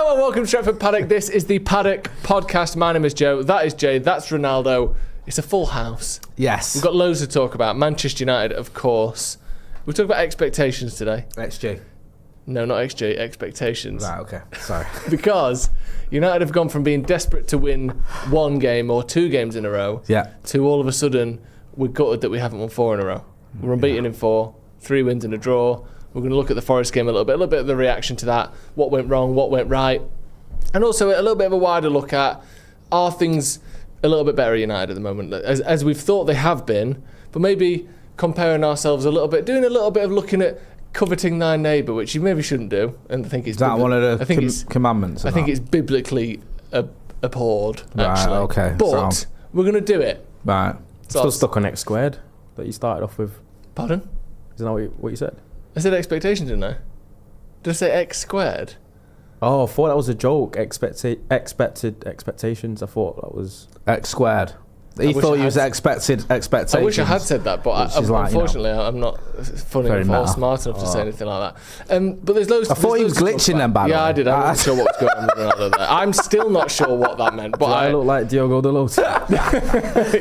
Hello and welcome to Stretford Paddock. This is the Paddock Podcast. My name is Joe. That is Jay. That's Ronaldo. It's a full house. Yes. We've got loads to talk about. Manchester United, of course. We're talking about expectations today. XG. No, not XG. Expectations. Right, okay. Sorry. Because United have gone from being desperate to win one game or two games in a row to all of a sudden we're gutted that we haven't won four in a row. We're unbeaten in 4, 3 wins and a draw. We're going to look at the Forest game a little bit of the reaction to that, what went wrong, what went right, and also a little bit of a wider look at, are things a little bit better at United at the moment, as we've thought they have been, but maybe comparing ourselves a little bit, doing a little bit of looking at coveting thy neighbour, which you maybe shouldn't do, and I think it's... Is that one of the commandments? I think it's biblically abhorred, actually. Right, okay. But we're going to do it. Right. Still stuck on X squared that you started off with. Pardon? Isn't that what you said? I said expectations, didn't I? Did I say X squared? Oh, I thought that was a joke. Expected expectations. I thought that was X squared. He thought you was expected expectations. I wish I had said that, but unfortunately, I'm not funny enough or smart enough to say anything like that. But there's loads. I thought he was glitching then, by the way. Yeah, I did. I'm not sure what was going on with Ronaldo there. I'm still not sure what that meant. But I look like Diogo Dalot.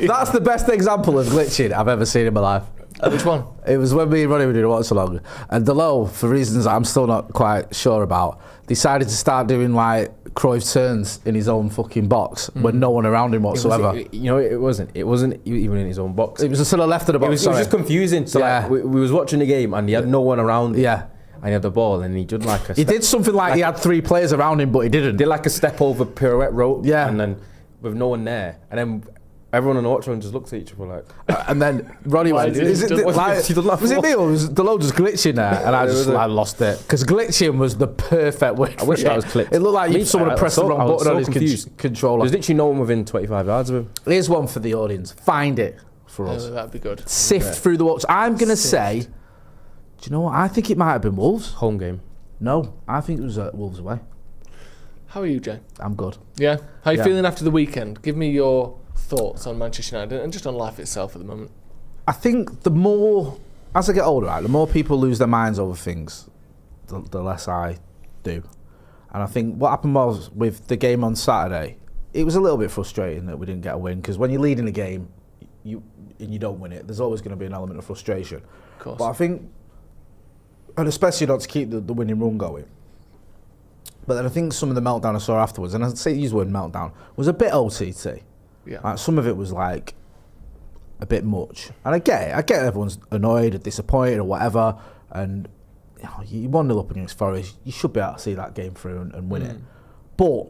That's the best example of glitching I've ever seen in my life. Which one? It was when me and Ronnie were doing Watch Along, and Dalot, for reasons I'm still not quite sure about, decided to start doing like Cruyff turns in his own fucking box with no one around him whatsoever. It wasn't even in his own box. It was just to the left of the box. It was just confusing. So like, we was watching the game and he had no one around. Yeah. And he had the ball and he did like a... He did something like he had 3 players around him, but he didn't. Did like a step over pirouette rope. Yeah. And then with no one there. And then everyone on the watch just looked at each other like... and then Ronnie went, was it me or was Dalot just glitching there? And I lost it. Because glitching was the perfect word. I wish that was clipped. It looked like someone had pressed the wrong button on his controller. There's literally no one within 25 yards of him. Here's one for the audience. Find it for us. That'd be good. Sift through the watch. I'm going to say, do you know what? I think it might have been Wolves. Home game. No, I think it was Wolves away. How are you, Jay? I'm good. Yeah? How are you feeling after the weekend? Give me your thoughts on Manchester United and just on life itself at the moment. I think the more, as I get older, right, the more people lose their minds over things, the less I do. And I think what happened was with the game on Saturday, it was a little bit frustrating that we didn't get a win, because when you're leading a game and you don't win it, there's always going to be an element of frustration. Of course. But I think, and especially not to keep the winning run going. But then I think some of the meltdown I saw afterwards, and I'd say use the word meltdown, was a bit OTT. Yeah. Like, some of it was like a bit much. And I get it. I get everyone's annoyed or disappointed or whatever. And you 1-0 up against Forest, you should be able to see that game through and win it. But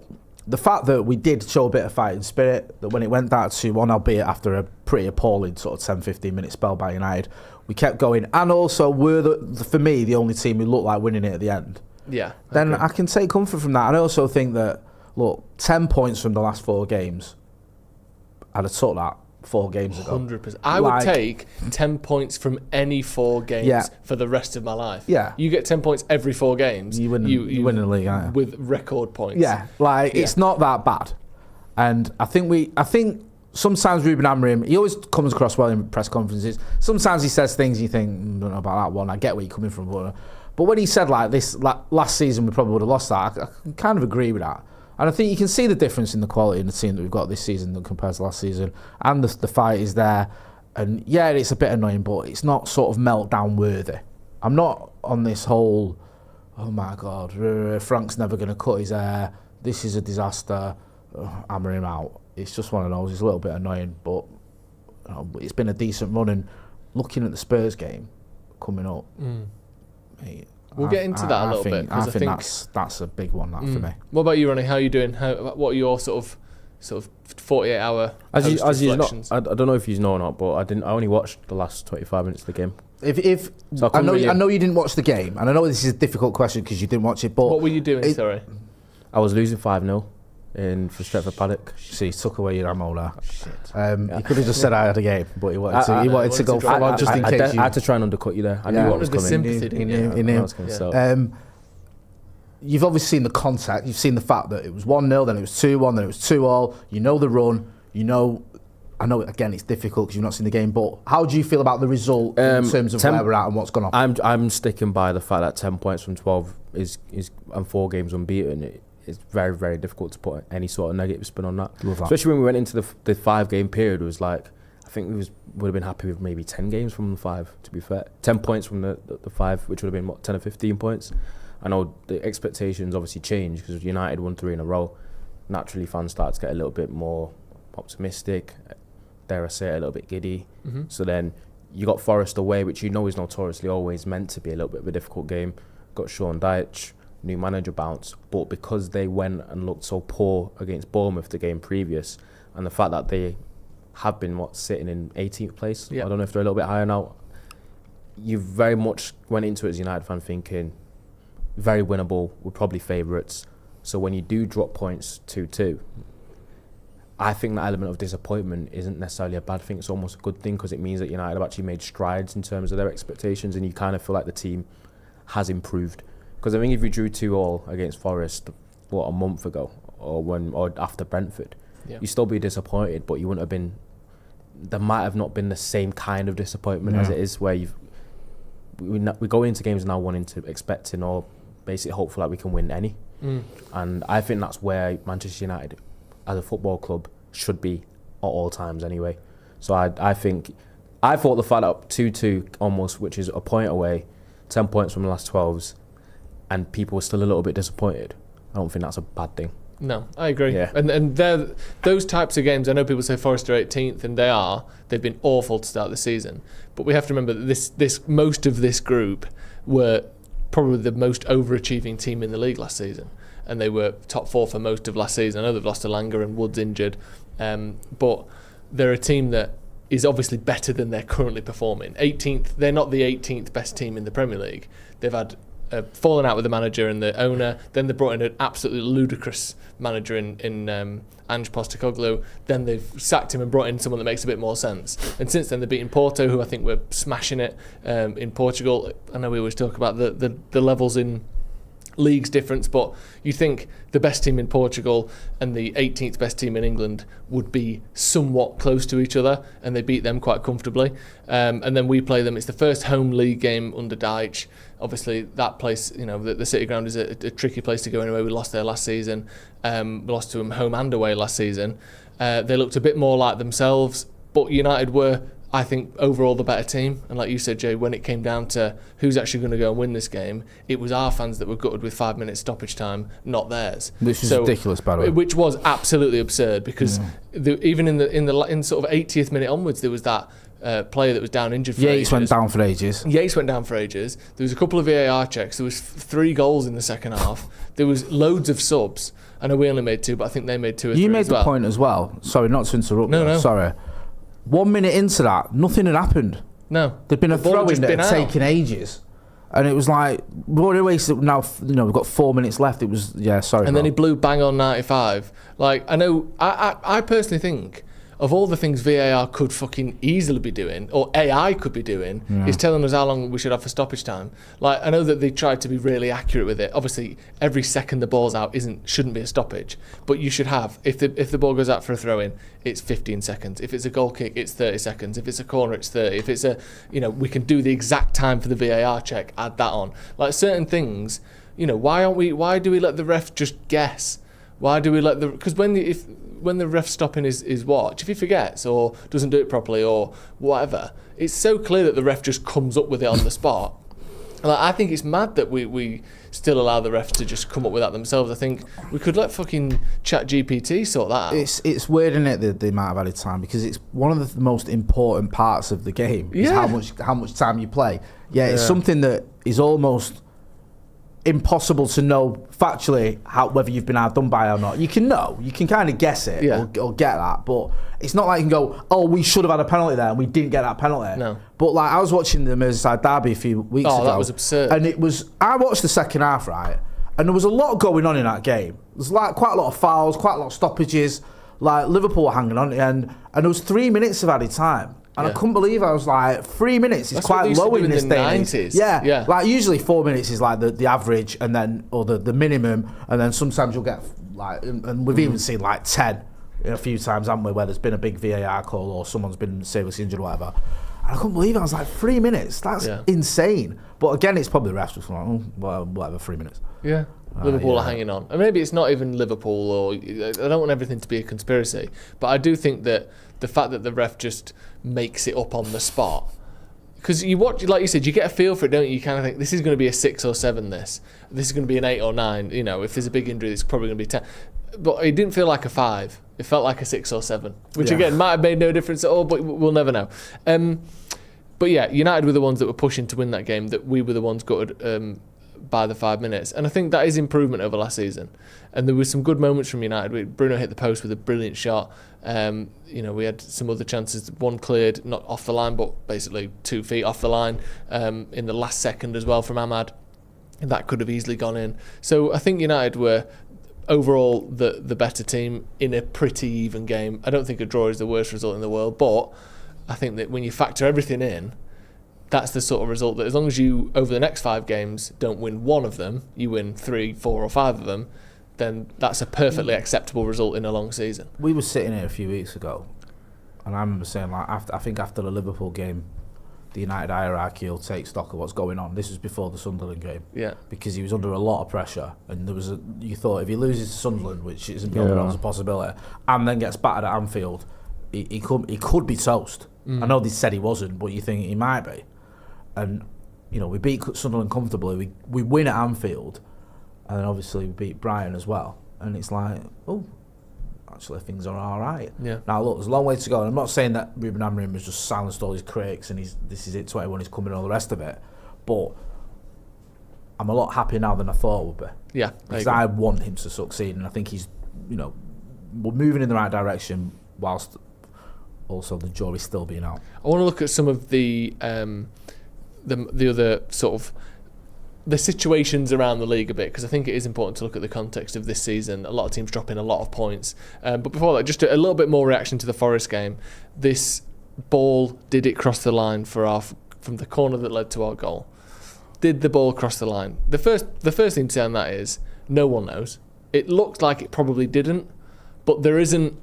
the fact that we did show a bit of fighting spirit, that when it went down to 2-1, albeit after a pretty appalling sort of 10-15 minute spell by United, we kept going. And also were, for me, the only team who looked like winning it at the end. Yeah. Then I can take comfort from that. And I also think that, look, 10 points from the last 4 games, I'd have took that 4 games ago. 100%. I would take 10 points from any 4 games for the rest of my life. Yeah. You get 10 points every 4 games. You win the league, aren't you? With record points. Yeah, it's not that bad. And I think sometimes Ruben Amorim, he always comes across well in press conferences. Sometimes he says things you think, I don't know about that one, I get where you're coming from. But when he said like this, last season we probably would have lost that, I can kind of agree with that. And I think you can see the difference in the quality in the team that we've got this season compared to last season. And the fight is there. And yeah, it's a bit annoying, but it's not sort of meltdown worthy. I'm not on this whole, oh my God, Frank's never going to cut his hair. This is a disaster. Hammer him out. It's just one of those. It's a little bit annoying, but it's been a decent run. And looking at the Spurs game coming up, mate, we'll get into that a little bit. I think that's a big one for me. What about you, Ronnie? How are you doing? What are your sort of 48-hour reflections? I don't know if you know or not, but I only watched the last 25 minutes of the game. I know you didn't watch the game, and I know this is a difficult question because you didn't watch it. But what were you doing? Sorry, I was losing 5-0. For Stretford Paddock. See, he took away your ammo there. Shit. He could have just said I had a game, but he wanted to go for one just in case. I had to try and undercut you there. I knew what was coming. Sympathy, You've obviously seen the contact. You've seen the fact that it was 1-0, then it was 2-1, then it was 2-2. You know the run. You know. I know again it's difficult because you've not seen the game, but how do you feel about the result in terms of where we're at and what's gone on? I'm sticking by the fact that 10 points from 12 is and 4 games unbeaten. it's very, very difficult to put any sort of negative spin on that. Especially when we went into the 5-game period, it was like, I think we would have been happy with maybe 10 games from the 5, to be fair. 10 points from the 5, which would have been, 10 or 15 points. I know the expectations obviously changed because United won 3 in a row. Naturally, fans start to get a little bit more optimistic, dare I say, a little bit giddy. Mm-hmm. So then you got Forest away, which you know is notoriously always meant to be a little bit of a difficult game. Got Sean Dyche, new manager bounce, but because they went and looked so poor against Bournemouth the game previous, and the fact that they have been sitting in 18th place, I don't know if they're a little bit higher now, you very much went into it as a United fan thinking very winnable, we're probably favourites. So when you do drop points 2-2, I think that element of disappointment isn't necessarily a bad thing. It's almost a good thing because it means that United have actually made strides in terms of their expectations, and you kind of feel like the team has improved. Because I think if you drew 2-2 against Forest, a month ago, or after Brentford, you'd still be disappointed, but you wouldn't have been. There might have not been the same kind of disappointment as it is where we go into games now expecting or basically hopeful that we can win any. And I think that's where Manchester United as a football club should be at all times anyway. So I thought the fact that 2-2 almost, which is a point away, 10 points from the last 12s, and people were still a little bit disappointed, I don't think that's a bad thing. No, I agree. Yeah. And those types of games, I know people say Forest are 18th, and they've been awful to start the season. But we have to remember that most of this group were probably the most overachieving team in the league last season. And they were top 4 for most of last season. I know they've lost Elanga and Woods injured. But they're a team that is obviously better than they're currently performing. 18th, they're not the 18th best team in the Premier League. They've had fallen out with the manager and the owner. Then they brought in an absolutely ludicrous manager in Ange Postecoglou. Then they've sacked him and brought in someone that makes a bit more sense. And since then they've beaten Porto, who I think were smashing it in Portugal. I know we always talk about the levels in leagues difference, but you think the best team in Portugal and the 18th best team in England would be somewhat close to each other, and they beat them quite comfortably. And then we play them. It's the first home league game under Dyche. Obviously, that place, the City Ground is a tricky place to go anyway. We lost there last season. We lost to them home and away last season. They looked a bit more like themselves, but United were, I think, overall the better team. And like you said, Jay, when it came down to who's actually going to go and win this game, it was our fans that were gutted with 5 minutes stoppage time, not theirs. Which is ridiculous, by the way. Which was absolutely absurd because even in sort of 80th minute onwards, there was that player that was down injured for ages. Yates went down for ages. There was a couple of VAR checks. There was 3 goals in the second half. There was loads of subs. I know we only made 2, but I think they made 2 or 3 You made as well. the point as well. Sorry, not to interrupt. No. Sorry. 1 minute into that, nothing had happened. No. There'd been a throw-in that had taken ages. And it was like, we've got 4 minutes left. It was, sorry. And then he blew bang on 95. Like, I know, I personally think of all the things VAR could fucking easily be doing, or AI could be doing, is telling us how long we should have for stoppage time. Like, I know that they tried to be really accurate with it. Obviously, every second the ball's out shouldn't be a stoppage, but you should have, if the ball goes out for a throw-in, it's 15 seconds. If it's a goal kick, it's 30 seconds. If it's a corner, it's 30. If it's we can do the exact time for the VAR check, add that on. Like, certain things, why do we let the ref just guess? Why do we let because when the ref's stopping his watch, if he forgets or doesn't do it properly or whatever, it's so clear that the ref just comes up with it on the spot. Like, I think it's mad that we still allow the refs to just come up with that themselves. I think we could let fucking ChatGPT sort that out. It's weird, isn't it, the amount of added time, because it's one of the most important parts of the game is how much time you play. It's something that is almost impossible to know factually whether you've been outdone by or not. You can kind of guess it or get that, but it's not like you can go, oh, we should have had a penalty there and we didn't get that penalty. No. But like, I was watching the Merseyside derby a few weeks ago. Oh, that was absurd. And I watched the second half, right, and there was a lot going on in that game. There's like quite a lot of fouls, quite a lot of stoppages. Like, Liverpool were hanging on at the end, and there was 3 minutes of added time. And I couldn't believe I was like, 3 minutes is quite low in this day and age. Yeah. Like, usually 4 minutes is like the average, and then or the minimum, and then sometimes you'll get like, and we've even seen like 10 a few times, haven't we, where there's been a big VAR call or someone's been seriously injured or whatever. And I couldn't believe it. I was like, 3 minutes? That's insane. But again, it's probably the refs just like, whatever, 3 minutes. Yeah. Liverpool are hanging on. And maybe it's not even Liverpool, or I don't want everything to be a conspiracy, but I do think that the fact that the ref just makes it up on the spot, because you watch, like you said, you get a feel for it, don't you? You kind of think, this is going to be a 6 or 7, this is going to be an 8 or 9, you know, if there's a big injury, it's probably going to be 10. But it didn't feel like a 5. It felt like a 6 or 7, which again might have made no difference at all, but we'll never know. But yeah, United were the ones that were pushing to win that game, that we were the ones gutted by the 5 minutes. And I think that is improvement over last season. And there were some good moments from United. Bruno hit the post with a brilliant shot. You know, we had some other chances. One cleared, not off the line, but basically 2 feet off the line in the last second as well from Ahmad. That could have easily gone in. So I think United were overall the better team in a pretty even game. I don't think a draw is the worst result in the world, but I think that when you factor everything in, that's the sort of result that as long as you, over the next 5 games, don't win one of them, you win 3, 4 or 5 of them, then that's a perfectly acceptable result in a long season. We were sitting here a few weeks ago, and I remember saying, like, I think after the Liverpool game, the United hierarchy will take stock of what's going on. This was before the Sunderland game. Yeah. Because he was under a lot of pressure, and you thought if he loses to Sunderland, which isn't going on as a possibility, and then gets battered at Anfield, he could be toast. I know they said he wasn't, but you think he might be. And, you know, we beat Sunderland comfortably. We win at Anfield, and then obviously we beat Brighton as well. And it's like, oh, actually things are all right. Yeah. Now, look, there's a long way to go. And I'm not saying that Ruben Amorim has just silenced all his critics and this is it to everyone who's coming and all the rest of it. But I'm a lot happier now than I thought would be. Yeah. Because I want him to succeed, and I think he's, you know, we're moving in the right direction whilst also the jury's still being out. I want to look at some of the other sort of the situations around the league a bit, because I think it is important to look at the context of this season. A lot of teams dropping a lot of points, but before that, just a little bit more reaction to the Forest game. This ball, did it cross the line from the corner that led to our goal? Did the ball cross the line? The first thing to say on that is no one knows. It looks like it probably didn't, but there isn't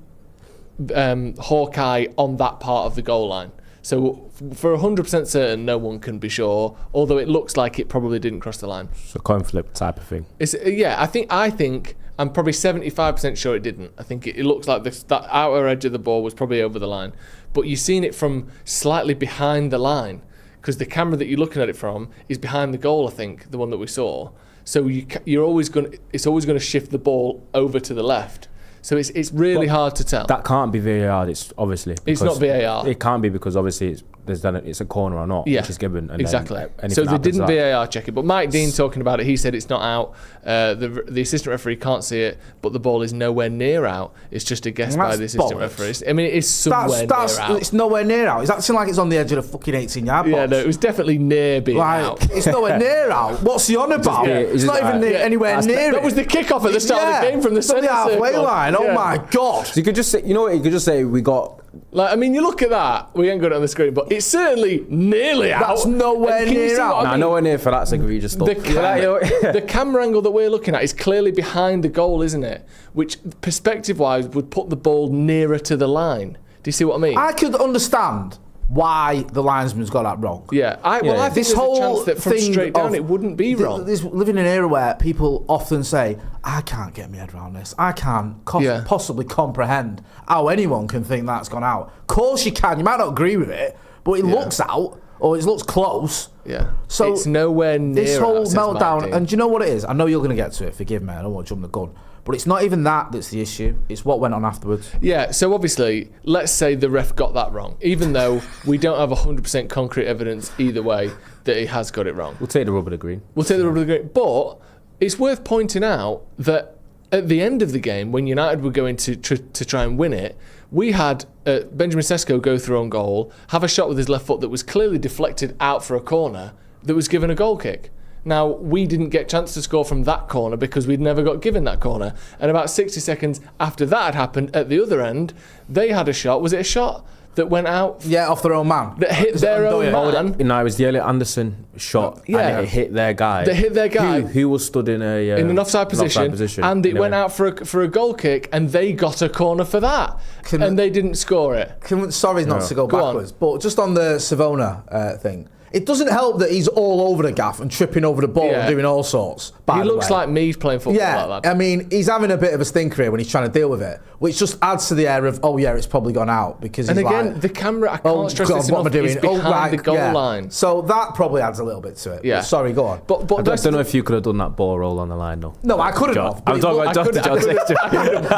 Hawkeye on that part of the goal line. So for 100% certain, no one can be sure, although it looks like it probably didn't cross the line. It's a coin flip type of thing. I think I'm probably 75% sure it didn't. I think it looks like that outer edge of the ball was probably over the line. But you've seen it from slightly behind the line, because the camera that you're looking at it from is behind the goal, I think, the one that we saw. So it's always going to shift the ball over to the left. So it's really hard to tell. That can't be VAR. It's obviously it's not VAR. It can't be, because obviously it's a corner or not, which is given. And exactly. So they didn't VAR check it. But Mike Dean talking about it, he said it's not out. The assistant referee can't see it, but the ball is nowhere near out. It's just a guess by the assistant referee. I mean, it is somewhere near out. It's nowhere near out. It's acting like it's on the edge of the fucking 18-yard box. Yeah, no, it was definitely near being out. It's nowhere near out. What's he on about? It's not even anywhere near it. That was the kickoff at the start of the game from the centre halfway line. Oh my God. So you could just say, you could just say we got. Like, I mean, you look at that. We ain't got it on the screen, but it's certainly nearly out. That's nowhere near out. Nah, nowhere near for that's egregious stuff. The camera angle that we're looking at is clearly behind the goal, isn't it? Which, perspective-wise, would put the ball nearer to the line. Do you see what I mean? I could understand why the linesman's got that wrong. Yeah, I think there's a chance that from straight down it wouldn't be wrong. Living in an era where people often say, I can't get my head around this. I can't possibly comprehend how anyone can think that's gone out. Of course you can. You might not agree with it, but it looks out, or it looks close. Yeah. So it's nowhere near this whole meltdown. And do you know what it is? I know you're going to get to it. Forgive me. I don't want to jump the gun. But it's not even that's the issue. It's what went on afterwards. Yeah, so obviously, let's say the ref got that wrong, even though we don't have 100% concrete evidence either way that he has got it wrong. We'll take the rub of the green. But it's worth pointing out that at the end of the game, when United were going to try and win it, we had Benjamin Sesko go through on goal, have a shot with his left foot that was clearly deflected out for a corner that was given a goal kick. Now, we didn't get a chance to score from that corner because we'd never got given that corner. And about 60 seconds after that had happened, at the other end, they had a shot. Was it a shot that went out. Off their own man. That hit their own man. No, it was the Elliot Anderson shot. And it hit their guy. They hit their guy. Who was stood in an offside position. And it went out for a goal kick, and they got a corner for that. And they didn't score it. Sorry not to go backwards, but just on the Savona thing. It doesn't help that he's all over the gaff and tripping over the ball and doing all sorts. He looks like me playing football like that. I mean, he's having a bit of a stinker here when he's trying to deal with it, which just adds to the air of, it's probably gone out. Because the camera, I can't stress this enough, is behind the goal line. So that probably adds a little bit to it. Yeah. But sorry, go on. But I don't know if you could have done that ball roll on the line, though. No, I couldn't have. I'm talking about John.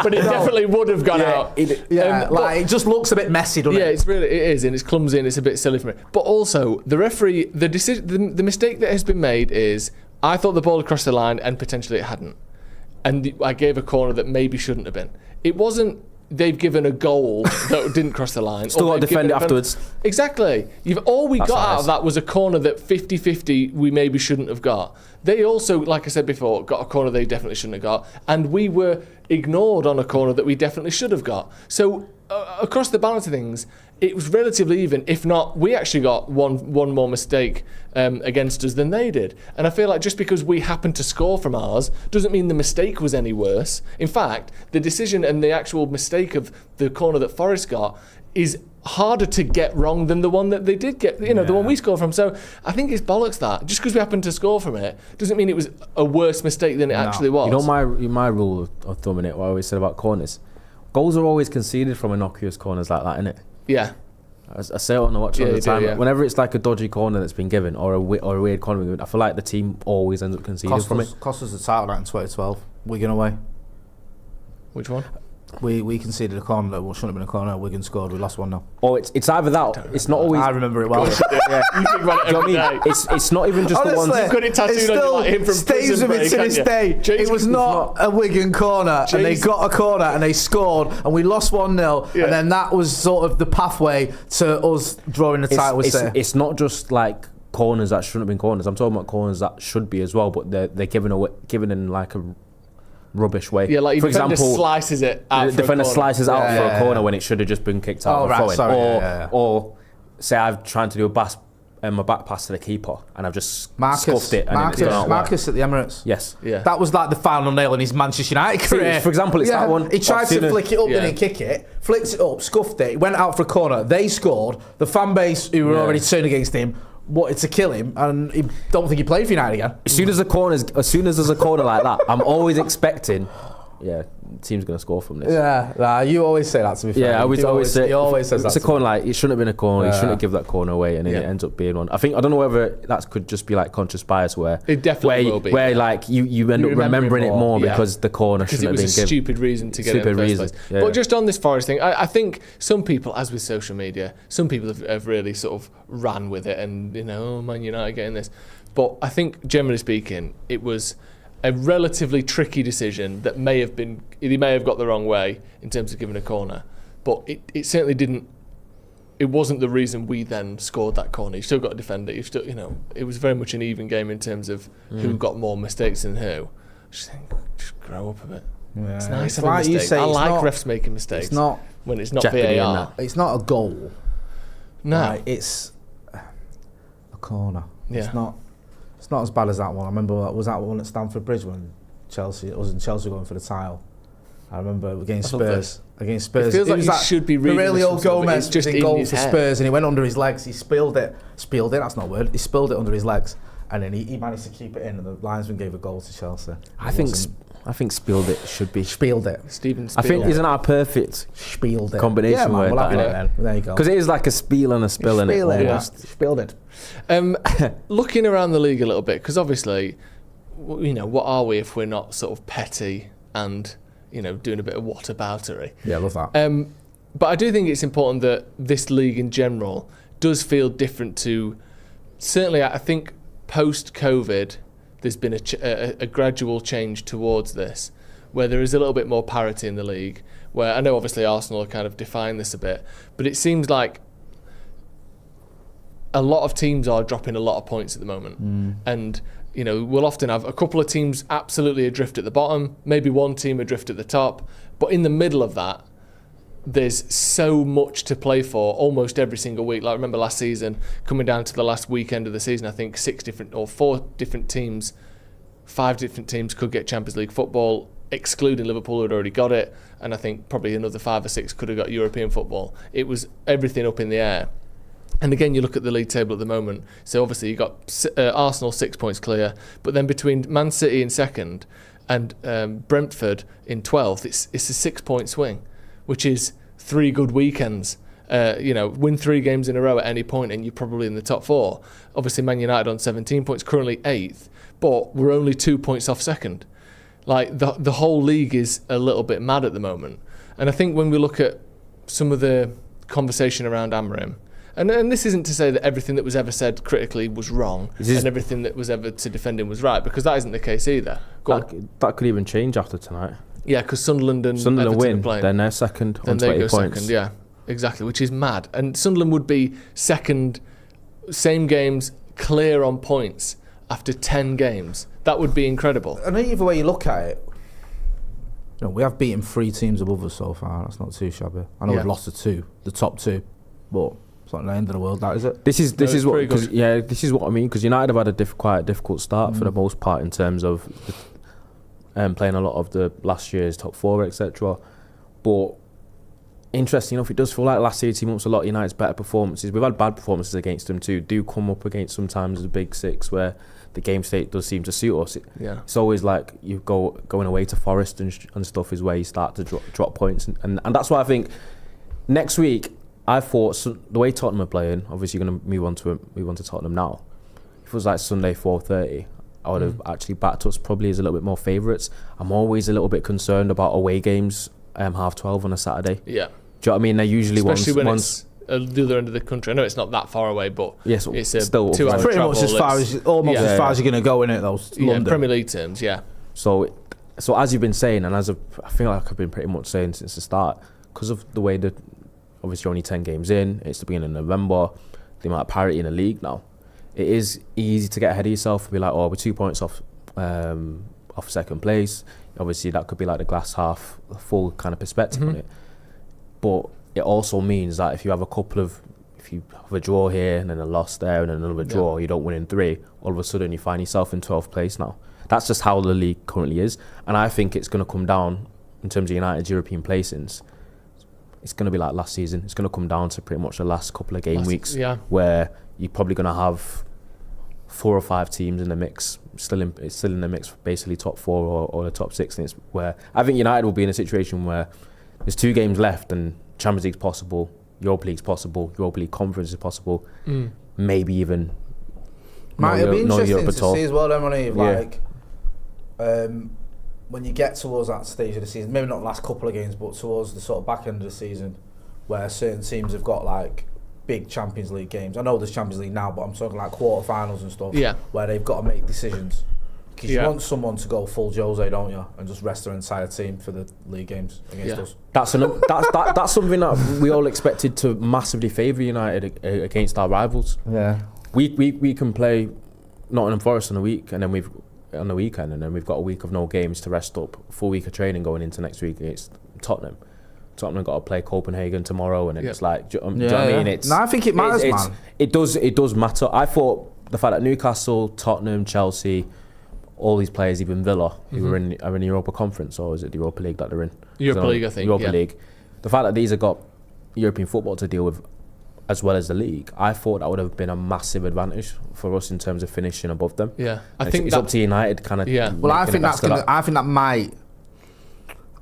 But it definitely would have gone out. It just looks a bit messy, doesn't it? Yeah, it is, and it's clumsy and it's a bit silly for me. But also, the referee, the decision, the mistake that has been made is, I thought the ball had crossed the line and potentially it hadn't. And I gave a corner that maybe shouldn't have been. It wasn't they've given a goal that didn't cross the line. Still got to defend it afterwards. Exactly. All we got out of that was a corner that 50-50 we maybe shouldn't have got. They also, like I said before, got a corner they definitely shouldn't have got. And we were ignored on a corner that we definitely should have got. So across the balance of things, it was relatively even. If not, we actually got one more mistake against us than they did. And I feel like just because we happened to score from ours doesn't mean the mistake was any worse. In fact, the decision and the actual mistake of the corner that Forest got is harder to get wrong than the one that they did get, the one we scored from. So I think it's bollocks that. Just because we happened to score from it doesn't mean it was a worse mistake than it actually was. You know my rule of thumb in it, what I always said about corners? Goals are always conceded from innocuous corners like that, innit? Yeah. I say it on the watch all the time. Yeah. Whenever it's like a dodgy corner that's been given or a weird corner given, I feel like the team always ends up conceding from it. Cost us the title in 2012. Wigan away. Which one? We conceded a corner that shouldn't have been a corner. Wigan scored. We lost 1-0. Or it's either that. It's not always. I remember it well. You think about it every day. It's not even just Honestly, the ones. You've got it tattooed on you like him from stays Prison with me Break, to this day. It was not a Wigan corner, and they got a corner and they scored, and we lost 1-0, and then that was sort of the pathway to us drawing the title. It's not just like corners that shouldn't have been corners. I'm talking about corners that should be as well, but they're given in like a rubbish way. Yeah, like for example, slices it out. The defender slices out for a corner when it should have just been kicked out. Or say I've trying to do a back pass to the keeper and I've just scuffed it. Marcus at the Emirates. Yes. Yeah. That was like the final nail in his Manchester United career. For example, it's that one. He tried to flick it up, then kick it, flicked it up, scuffed it, went out for a corner. They scored. The fan base who were already turned against him wanted to kill him, and he don't think he played for United again. As soon as there's a corner like that, I'm always expecting, the team's going to score from this. You always say that to me. Yeah, he always says that. It's a corner like it shouldn't have been a corner. You shouldn't have given that corner away, and it ends up being one. I don't know whether that could just be like conscious bias, where it definitely will be. Where like you end up remembering it more because the corner shouldn't have been given. Because it was a stupid reason to get it in the first place. But just on this Forest thing, I think some people, as with social media, some people have really sort of ran with it, and Man United getting this. But I think generally speaking, it was a relatively tricky decision that may have got the wrong way in terms of giving a corner, but it certainly didn't. It wasn't the reason we then scored that corner. You still got to defend it. You still, it was very much an even game in terms of who got more mistakes than who. Just grow up a bit. Yeah. It's nice having like mistakes. I like refs making mistakes. It's not when it's not VAR. It's not a goal. No, right, it's a corner. Yeah. It's not as bad as that one. I remember was that one at Stamford Bridge when Chelsea going for the title. I remember against Spurs. It feels like you should be reading Aurelio Gomez just in goal for Spurs, and he went under his legs. He spilled it. That's not a word. He spilled it under his legs, and then he managed to keep it in. And the linesman gave a goal to Chelsea. I think spilled it should be spilled it. Steven Spiel. I think isn't that a perfect spilled it combination word? There you go. Because it is like a spiel and a spill in it. Spilled it. Looking around the league a little bit, because obviously, what are we if we're not sort of petty and doing a bit of whataboutery? Yeah, I love that. But I do think it's important that this league in general does feel different to. Certainly, I think post-COVID, there's been a gradual change towards this, where there is a little bit more parity in the league. Where I know obviously Arsenal kind of define this a bit, but it seems like a lot of teams are dropping a lot of points at the moment, and we'll often have a couple of teams absolutely adrift at the bottom, maybe one team adrift at the top, but in the middle of that, there's so much to play for almost every single week. Like, remember last season, coming down to the last weekend of the season, I think 5 different teams could get Champions League football, excluding Liverpool, who had already got it, and I think probably another 5 or 6 could have got European football. It was everything up in the air. And again, you look at the league table at the moment. So obviously you got Arsenal 6 points clear, but then between Man City in second and Brentford in 12th, it's a 6-point swing, which is 3 good weekends. Win 3 games in a row at any point and you're probably in the top 4. Obviously Man United on 17 points, currently 8th, but we're only 2 points off second. Like, the whole league is a little bit mad at the moment. And I think when we look at some of the conversation around Amorim, and this isn't to say that everything that was ever said critically was wrong and everything that was ever to defend him was right, because that isn't the case either. That could even change after tonight. Yeah, because Sunderland win, then they're second on 20 points. Then they go second, yeah, exactly, which is mad. And Sunderland would be second, same games, clear on points after 10 games. That would be incredible. And either way you look at it, we have beaten 3 teams above us so far. That's not too shabby. I know we've lost to 2, the top 2, but it's not the end of the world, that is it. This is what I mean, because United have had quite a difficult start for the most part in terms of playing a lot of the last year's top 4, etc. But interesting enough, it does feel like the last 18 months a lot of United's better performances. We've had bad performances against them too. Do come up against sometimes the big 6 where the game state does seem to suit us. It's always like you going away to Forest and stuff is where you start to drop points, and that's why I think next week I thought the way Tottenham are playing. Obviously, you're going to move on to Tottenham now. If it was like Sunday 4:30, I would have actually backed us probably as a little bit more favourites. I'm always a little bit concerned about away games 12:30 on a Saturday. Yeah. Do you know what I mean? They're usually especially when it's the other end of the country. I know it's not that far away, but yes, it's still 2 hours pretty travel. much as far as you're going to go in it, though. London. Premier League terms, yeah. So as you've been saying, and I feel like I've been pretty much saying since the start, because of the way that obviously only 10 games in, it's the beginning of November, the amount of parity in the league now, it is easy to get ahead of yourself and be like, we're 2 points off second place. Obviously, that could be like the glass half full kind of perspective on it. But it also means that if you have a draw here and then a loss there and then another draw, you don't win in 3, all of a sudden you find yourself in 12th place now. That's just how the league currently is. And I think it's going to come down, in terms of United's European placings, it's going to be like last season. It's going to come down to pretty much the last couple of game weeks where you're probably going to have 4 or 5 teams in the mix, still in the mix, basically top 4 or the top 6. And it's where I think United will be in a situation where there's 2 games left and Champions League's possible, Europa League's possible, Europa League Conference is possible, maybe even it'll be interesting Europe to see as well, then, when you get towards that stage of the season, maybe not the last couple of games, but towards the sort of back end of the season, where certain teams have got like big Champions League games. I know there's Champions League now, but I'm talking like quarterfinals and stuff, where they've got to make decisions. Because you want someone to go full Jose, don't you, and just rest their entire team for the league games against us. That's something that we all expected to massively favour United against our rivals. Yeah, we can play Nottingham Forest on the weekend, and we've got a week of no games to rest up. Full week of training going into next week against Tottenham. Tottenham got to play Copenhagen tomorrow, and it's like, do you know what I mean? I think it matters, man. It does matter. I thought the fact that Newcastle, Tottenham, Chelsea, all these players, even Villa, who are in the Europa Conference, or is it the Europa League that they're in? Europa League, I think. Europa League. The fact that these have got European football to deal with, as well as the league, I thought that would have been a massive advantage for us in terms of finishing above them. Yeah, I think it's up to United, kind of. Yeah. Well, I think that might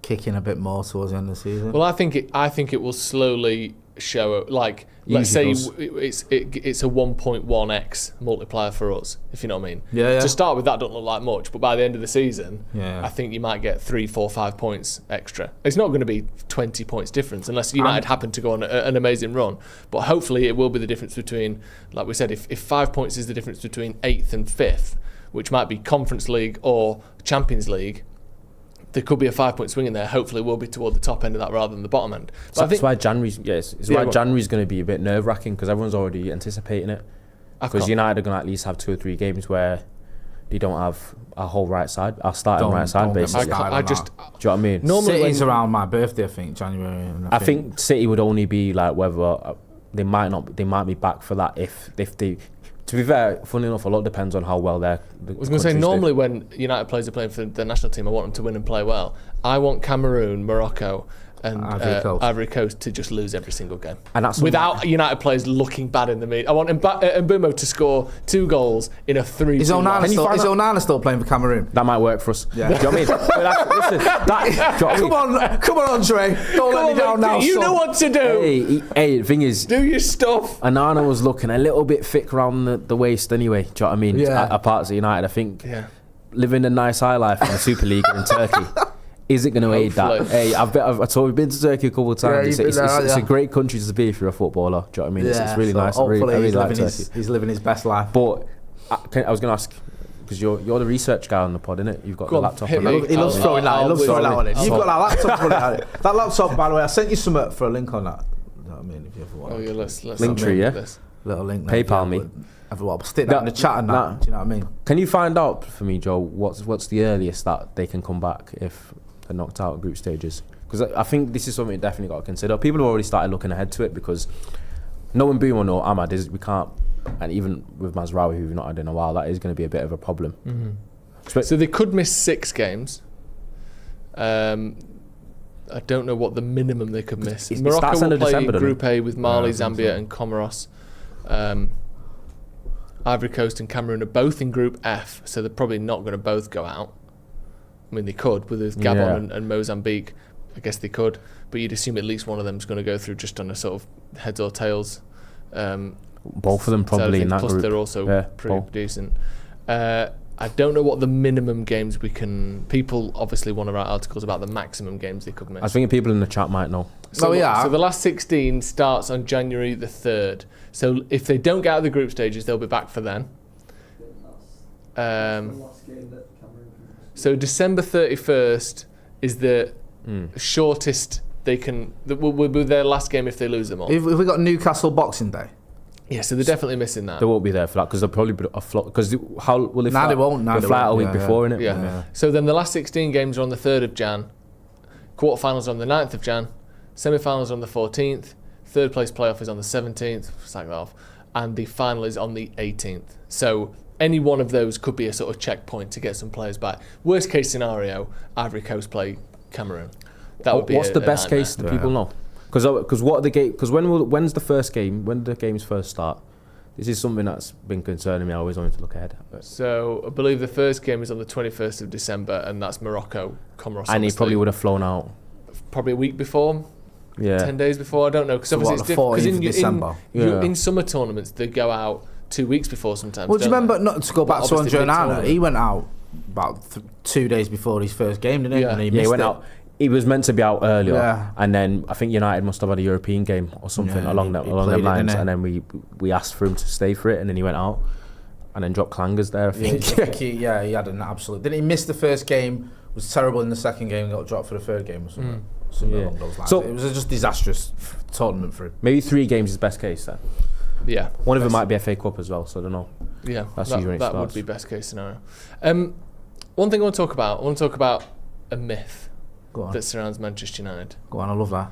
kick in a bit more towards the end of the season. Well, I think it will slowly show, like, let's say it's a 1.1x multiplier for us, if you know what I mean. To start with, that don't look like much, but by the end of the season, I think you might get 3, 4, 5 points extra. It's not going to be 20 points difference unless United happen to go on an amazing run, but hopefully it will be the difference between, like we said, if 5 points is the difference between 8th and 5th, which might be Conference League or Champions League, there could be a 5-point swing in there. Hopefully we'll be toward the top end of that rather than the bottom end. So that's why January's going to be a bit nerve-wracking, because everyone's already anticipating it. Because United are going to at least have 2 or 3 games where they don't have our whole right side, our starting right side, basically. Do you know what I mean? Normally City's around my birthday, I think, January. And I think City would only be like whether they might be back for that if they. To be fair, funny enough, a lot depends on how well they're. I was going to say, normally when United players are playing for the national team, I want them to win and play well. I want Cameroon, Morocco, and Ivory Coast to just lose every single game. And that's without United players looking bad in the media. I want Mbeumo to score 2 goals in a 3-2. Is Onana still playing for Cameroon? That might work for us. Yeah. Do you know what I mean? Come on, Andre. Don't let me down now. You know what to do. Hey, the thing is, do your stuff. Onana was looking a little bit thick around the waist anyway. Do you know what I mean? Yeah. At parts of United, I think living a nice high life in the Super League in Turkey. Is it going to aid that? Hey, I told we've been to Turkey a couple of times. It's a great country to be if you're a footballer. Do you know what I mean? It's really nice. I really like Turkey. He's living his best life. But I was going to ask, because you're the research guy on the pod, innit? You've got the laptop. He loves throwing that. He loves throwing that on it. You've got that laptop running at it. That laptop, by the way, I sent you some for a link on that. You know what I mean? If you ever want. Oh yeah, let's Linktree, yeah. Little link. PayPal me. I'll stick that in the chat and that. Do you know what I mean? Can you find out for me, Joe? What's the earliest that they can come back if they're knocked out at group stages? Because I think this is something you definitely got to consider. People have already started looking ahead to it because no Mbeumo nor Ahmad we can't, and even with Mazraoui, who we've not had in a while, that is going to be a bit of a problem. Mm-hmm. So they could miss 6 games. I don't know what the minimum they could miss. Morocco will play in Group A with Mali, Zambia and Comoros. Ivory Coast and Cameroon are both in Group F, so they're probably not going to both go out. I mean, they could with Gabon and Mozambique. I guess they could, but you'd assume at least one of them's going to go through just on a sort of heads or tails. Both of them probably in that plus group. They're also pretty decent. I don't know what the minimum games we can. People obviously want to write articles about the maximum games they could miss. I was thinking people in the chat might know. So the last 16 starts on January the 3rd. So if they don't get out of the group stages, they'll be back for then. So December 31st is the shortest they can. Will be their last game if they lose them all. Have we got Newcastle Boxing Day? Yeah, so they're definitely missing that. They won't be there for that because they'll probably be a flop. Because how will they fly? They won't. They'll fly out a week before, innit? Yeah. So then the last 16 games are on the 3rd of Jan. Quarterfinals are on the 9th of Jan. Semi-finals are on the 14th. Third place playoff is on the 17th. Sack that off. And the final is on the 18th. So any one of those could be a sort of checkpoint to get some players back. Worst case scenario, Ivory Coast play Cameroon. That would be. What's the best case that people know? Because what are the game? Because when's the first game? When do the games first start? This is something that's been concerning me. I always wanted to look ahead. So I believe the first game is on the 21st of December, and that's Morocco, Comoros. And he probably would have flown out. Probably a week before. Yeah. 10 days before. I don't know because obviously it's different. Because in December. In summer tournaments they go out 2 weeks before sometimes. Well, do you remember? Not to go back to Andre Onana, he went out about 2 days before his first game, didn't he? Yeah, and he went out. He was meant to be out earlier, and then I think United must have had a European game or something along them lines, and then we asked for him to stay for it, and then he went out, and then dropped clangers there. I think. He had an absolute. Didn't he miss the first game? Was terrible in the second game and got dropped for the third game or something. Something along those lines. So it was just disastrous tournament for him. Maybe 3 games is best case then. Yeah. One of them might be FA Cup as well, so I don't know. Yeah, that would be best case scenario. One thing I want to talk about. I want to talk about a myth that surrounds Manchester United. Go on, I love that.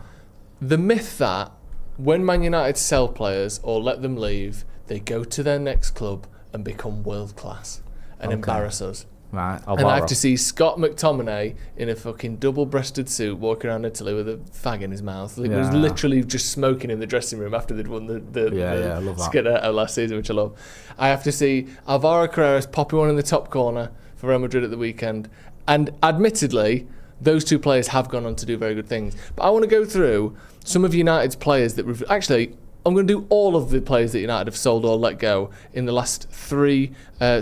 The myth that when Man United sell players or let them leave, they go to their next club and become world class and embarrass us. Right. And I have to see Scott McTominay in a fucking double-breasted suit walking around Italy with a fag in his mouth. He was literally just smoking in the dressing room after they'd won the Scudetto last season, which I love. I have to see Alvaro Carreras popping one in the top corner for Real Madrid at the weekend. And admittedly, those 2 players have gone on to do very good things. But I want to go through some of United's players that... I'm going to do all of the players that United have sold or let go in the last 3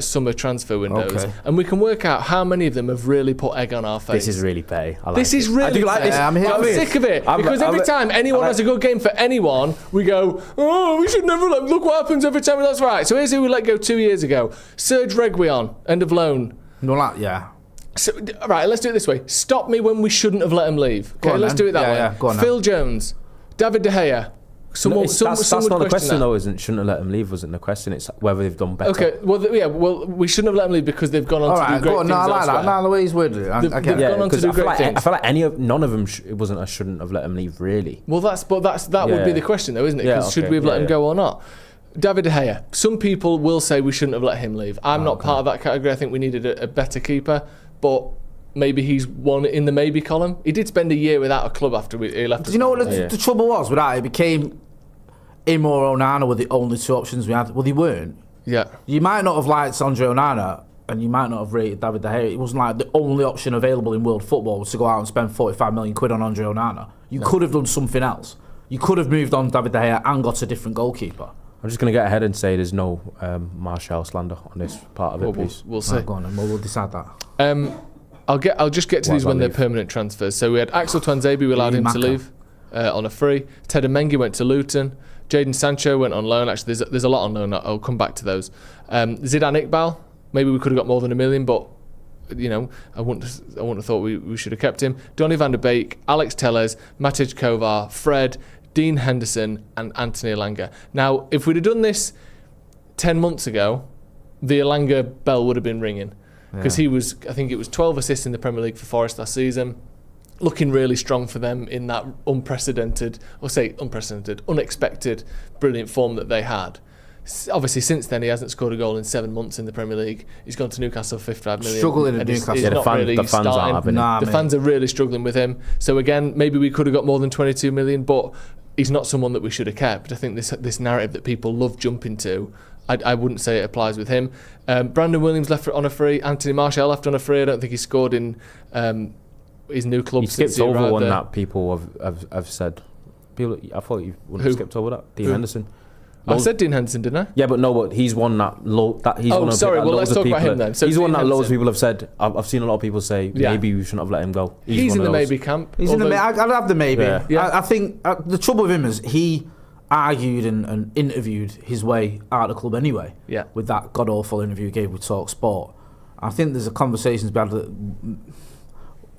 summer transfer windows. Okay. And we can work out how many of them have really put egg on our face. This is really petty. This is really petty. I'm sick of it. Because every time anyone has a good game for anyone, we go, we should never look what happens every time. That's right. So here's who we let go 2 years ago. Serge Reguilon, end of loan. So, right, let's do it this way. Stop me when we shouldn't have let him leave. Okay, let's do it that way. Phil Jones, David De Gea. That's not the question, though, isn't? Shouldn't have let him leave, wasn't the question? It's whether they've done better. Okay, well, we shouldn't have let him leave because they've gone on to do great things. I like that. No, the way he's worded it. They've gone on to do great things. I feel like none of them. It wasn't. I shouldn't have let him leave, really. Well, that would be the question, though, isn't it? Because should we have let him go or not? David De Gea. Some people will say we shouldn't have let him leave. I'm not part of that category. I think we needed a better keeper, but maybe he's one in the maybe column. He did spend a year without a club after he left. Do you know what the trouble was with that? It became him or Onana were the only two options we had. Well, they weren't. Yeah. You might not have liked Andre Onana, and you might not have rated David De Gea. It wasn't like the only option available in world football was to go out and spend 45 million quid on Andre Onana. You could have done something else. You could have moved on David De Gea and got a different goalkeeper. I'm just going to get ahead and say there's no Martial slander on this part of it, please. We'll see. Go on, and we'll decide that. I'll just get to these when they're permanent transfers. So we had Axel Tuanzebe, we allowed him to leave on a free. Ted Mengi went to Luton. Jadon Sancho went on loan. Actually, there's a lot on loan. I'll come back to those. Zidane Iqbal, maybe we could have got more than $1 million, but I wouldn't have thought we should have kept him. Donny van der Beek, Alex Telles, Matej Kovar, Fred, Dean Henderson, and Anthony Elanga. Now, if we'd have done this 10 months ago, the Elanga bell would have been ringing because I think it was 12 assists in the Premier League for Forest last season. Looking really strong for them in that unexpected, brilliant form that they had. Obviously, since then, he hasn't scored a goal in 7 months in the Premier League. He's gone to Newcastle, 55 million. Struggling at Newcastle. The fans are really struggling with him. So again, maybe we could have got more than 22 million, but he's not someone that we should have kept. I think this narrative that people love jumping to, I wouldn't say it applies with him. Brandon Williams left on a free. Anthony Martial left on a free. I don't think he scored in his new club. He skipped over one that people have said. I thought you wouldn't have skipped over that. Dean Henderson. I said Dean Henderson, didn't I? Yeah, but he's one that he's one of sorry. Well, let's talk about him then. So he's one that loads of people have said. I've seen a lot of people say maybe we shouldn't have let him go. He's in the maybe camp. He's in the maybe. I'd have the maybe. Yeah. I think the trouble with him is he argued and interviewed his way out of the club anyway. Yeah. With that god awful interview he gave with Talk Sport, I think there's a conversation to be had that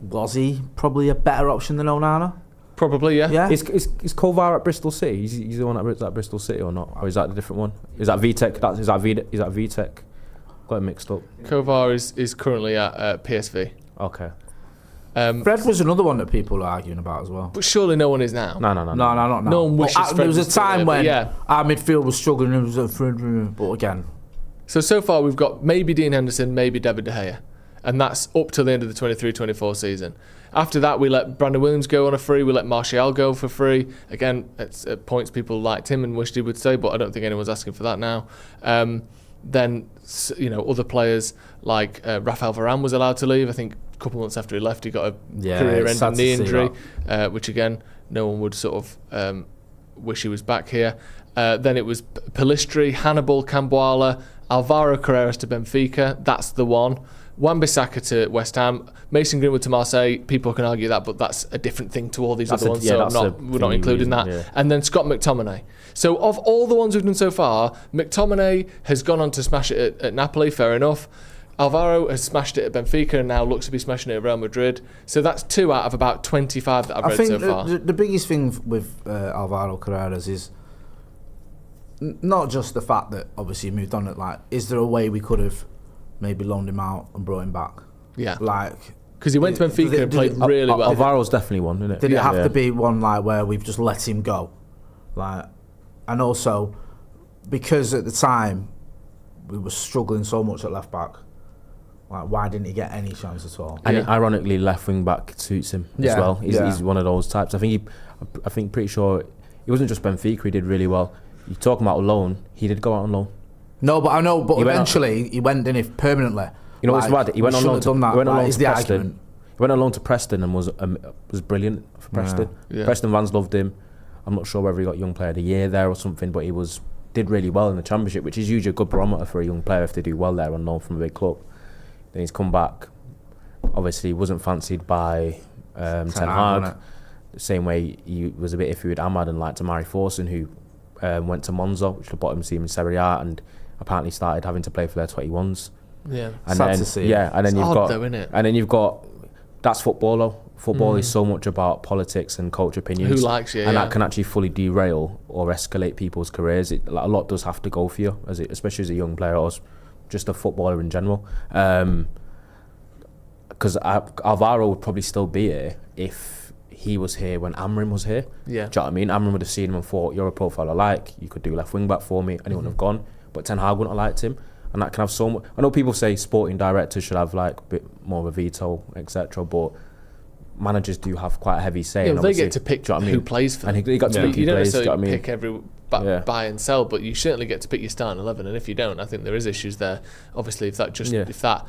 was he probably a better option than Onana? Probably, yeah. Is Kovar at Bristol City? He's the one at Bristol City or not? Or is that a different one? Is that VTech? Is that VTech? Got it mixed up. Kovar is currently at PSV. Okay. Fred was another one that people are arguing about as well. But surely no one is now. No, not now. No one wishes Fred. There was a time when our midfield was struggling and it was Fred, but again. So far we've got maybe Dean Henderson, maybe David De Gea. And that's up to the end of the 23-24 season. After that, we let Brandon Williams go on a free. We let Martial go for free. Again, at points people liked him and wished he would stay, but I don't think anyone's asking for that now. Then, other players like Rafael Varane was allowed to leave. I think a couple months after he left, he got a career-ending knee injury, which again, no one would sort of wish he was back here. Then it was Pellistri, Hannibal, Camboala, Alvaro Carreras to Benfica. That's the one. Wan-Bissaka to West Ham, Mason Greenwood to Marseille. People can argue that, but that's a different thing to all these other ones, so we're not including that. Yeah. And then Scott McTominay. So of all the ones we've done so far, McTominay has gone on to smash it at Napoli, fair enough. Alvaro has smashed it at Benfica and now looks to be smashing it at Real Madrid. So that's 2 out of about 25 that I've read so far. The biggest thing with Alvaro Carreras is not just the fact that obviously he moved on. Is there a way we could have maybe loaned him out and brought him back? Yeah. Because he went to Benfica and played really well. Alvaro's definitely one, isn't it? Did it have to be one where we've just let him go? And also, because at the time we were struggling so much at left back, why didn't he get any chance at all? And ironically, left wing back suits him as well. He's one of those types. I think pretty sure it wasn't just Benfica he did really well. You're talking about loan, he did go out on loan. No, but I know. But eventually, he went in permanently. You know what's bad? He went on loan to Preston. He went on loan to Preston and was brilliant for Preston. Yeah. Preston fans loved him. I'm not sure whether he got Young Player of the Year there or something, but he did really well in the Championship, which is usually a good barometer for a young player if they do well there on loan from a big club. Then he's come back. Obviously, he wasn't fancied by Ten Hag. The same way he was a bit iffy with Ahmad and liked Tamari Forson, who went to Monza, which is the bottom team in Serie A, and apparently started having to play for their 21s. Yeah, and sad to see. Yeah, and then it's odd though, isn't it? And then you've got that's football though. football is so much about politics and culture opinions. Who likes you? And that can actually fully derail or escalate people's careers. A lot does have to go for you, especially as a young player or just a footballer in general. Because Alvaro would probably still be here if he was here when Amorim was here. Yeah. Do you know what I mean? Amorim would have seen him and thought, you're a profile I like, you could do left wing back for me, and he wouldn't have gone. But Ten Hag wouldn't have liked him. And that can have so much. I know people say sporting directors should have like a bit more of a veto, etc. But managers do have quite a heavy say. Yeah, they get to pick who plays for them. And he got to pick who you don't plays. necessarily pick every buy and sell, but you certainly get to pick your starting 11. And if you don't, I think there is issues there. Obviously, if that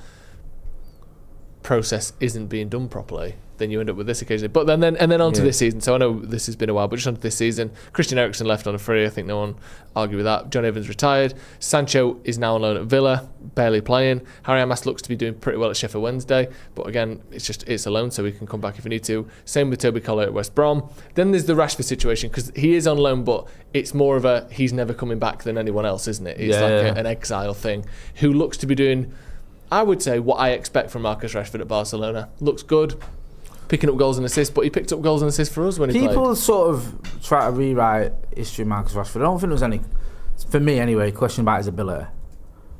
process isn't being done properly, then you end up with this occasionally. But then on to this season. So I know this has been a while, but just on to this season. Christian Eriksen left on a free. I think no one argue with that. John Evans retired. Sancho is now on loan at Villa, barely playing. Harry Amas looks to be doing pretty well at Sheffield Wednesday, but again, it's a loan, so he can come back if we need to. Same with Toby Collett at West Brom. Then there's the Rashford situation, because he is on loan, but it's more of a he's never coming back than anyone else, isn't it? It's an exile thing. Who looks to be doing, I would say, what I expect from Marcus Rashford at Barcelona. Looks good, picking up goals and assists, but he picked up goals and assists for us when he played. People sort of try to rewrite history of Marcus Rashford. I don't think there was any, for me anyway, question about his ability.